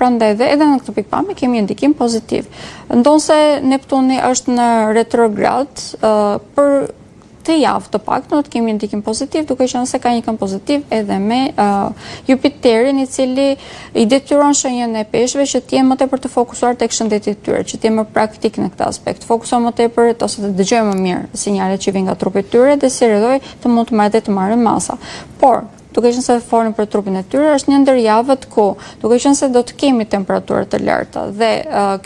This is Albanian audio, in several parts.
Prandaj edhe në këtë pikpamje kemi një ndikim pozitiv. Ndonse Neptuni është në retrograd, për të javë të pak, do të kemi ndikim pozitiv, duke qenë se ka një kënd pozitiv edhe me Jupiterin, i cili i detyron shenjën e peshëve që të jenë më tepër të fokusuar tek shëndeti i tyre, që të jenë më praktik në këtë aspekt. Fokusohen më tepër ose të dëgjojnë më mirë sinjalet që vijnë nga trupi i tyre dhe si rrjedhoj të mund të marrin masa. Por duke qenë se folën për trupin e tyre, është një ndër javët ku, duke qenë se do të kemi temperatura të larta dhe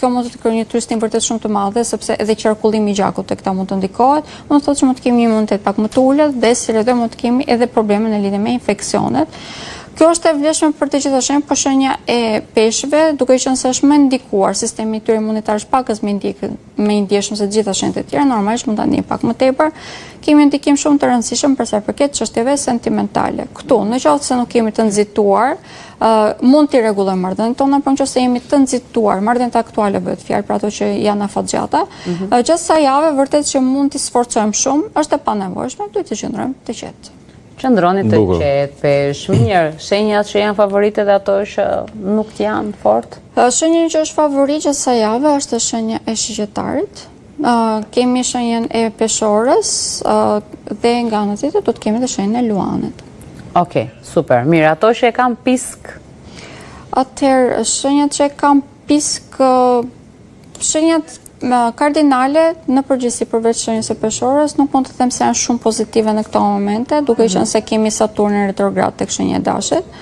kjo mund të krijojë një thrustim vërtet shumë të madhe, sepse edhe qarkullimi i gjakut tek ta mund të ndikohet, mund të thotë që mund të kemi një imunitet pak më të ulët dhe si rrjedhoj mund të kemi edhe probleme në lidhje me infeksionet. Kjo është e vlefshme për të gjitha shenjat, por shenja e peshëve, duke qenë se është më ndikuar, sistemi i tyre imunitar është pakës më ndjeshëm se të gjitha shenjat e tjera, normalisht mund ta ndiejë pak më tepër. Kemi ndikim shumë të rëndësishëm për sa i përket çështjeve sentimentale. Këtu, në qoftë se nuk kemi të nxituar, mund t'i rregullojmë marrëdhëniet tona, por nëse jemi të nxituar, marrëdhëniet aktuale bëhet fjalë për ato që janë afatgjata, gjatë sa jave vërtet që mund t'i sforcojmë shumë, është e panevojshme, duhet të qëndrojmë të qetë. Qëndroni të qetë, peshë, mirë, shenjat që janë favorite dhe ato që nuk janë fort? Shenjën që është favorit gjatë sa jave është shenja e shigjetarit. Kemi shenjën e peshorës dhe nga ana tjetër do të kemi dhe shenjën e luanit. Okej, super. Mirë, ato që e kam pisk? Atëherë, shenjat që e kam pisk, shenjat kardinale në përgjithësi përveç shenjës së peshorës nuk mund të them se janë shumë pozitive në këto momente, duke qenë se kemi Saturnin retrograd tek shenja e Dashit.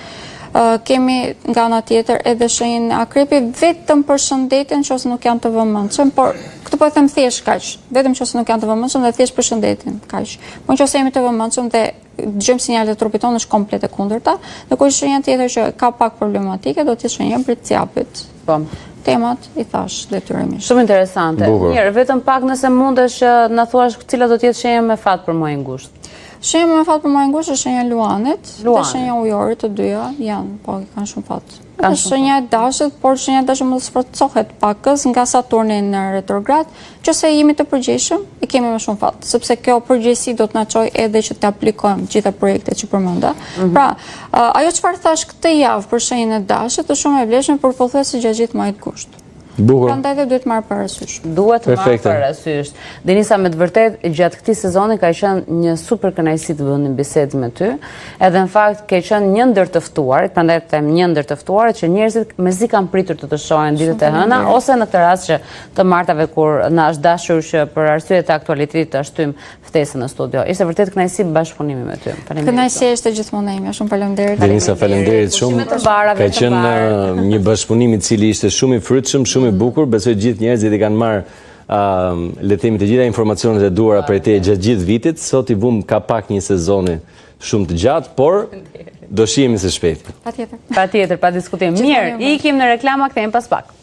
Kemi nga ana tjetër edhe shenjën e Akrepit vetëm për shëndetin nëse nuk janë të vëmendshëm, por këtë po e them thjesht kaq, vetëm nëse nuk janë të vëmendshëm dhe thjesht për shëndetin, kaq. Po nëse jemi të vëmendshëm dhe dëgjojmë sinjalet e trupit tonë është komplet e kundërta, dhe kur shenja tjetër që ka pak problematike do të jetë shenja e Britciapit. Po. Temat i thash detyrimisht. Shumë interesante. Mirë, vetëm pak nëse mundesh na thuash cila do të jetë shenja me fat për muajin gusht. Shenja me fat për muajin gusht është shenja e Luanit dhe shenja ujorit, të dyja janë, po kanë shumë fat. Dhe shenja e Dashit, por shenja e Dashit mund të sforcohet pakës nga Saturni në retrograd, nëse jemi të përgjegjshëm, e kemi më shumë fat, sepse kjo përgjegjësi do të na çojë edhe që të aplikojmë gjitha projektet që përmenda. Pra, ajo çfarë thash këtë javë për shenjën e Dashit është shumë e vlefshme për pothuajse gjatë gjithë muajit gusht. Prandaj dhe duhet marrë parasysh. Duhet marrë parasysh. Denisa, me të vërtet, gjatë këtij sezoni ka qenë një super kënaqësi të bënim bisedë me ty, edhe në fakt ke qenë një ndër të ftuarit, prandaj të them një ndër të ftuarit që njerëzit mezi kanë pritur të shohin ditët e hëna, ose në këtë rast që të martave kur na është dashur që për arsye të aktualitetit të shtym ftesën në studio. Ishte vërtet kënaqësi bashkëpunimi me ty. Kënaqësi është gjithmonë ime. Shumë faleminderit. Denisa, faleminderit shumë. Ka qenë një bashkëpunim i cili ishte shumë i frytshëm, shumë i bukur. Besoj gjithë njerëzit i kanë marrë le të themi të gjitha informacionet e duara prej teje gjatë gjithë vitit. Sot i vum ka pak një sezoni shumë të gjatë, por do shihemi së shpejti. Patjetër. Patjetër, pa diskutim. Mirë, ikim në reklama, kthehemi pas pak.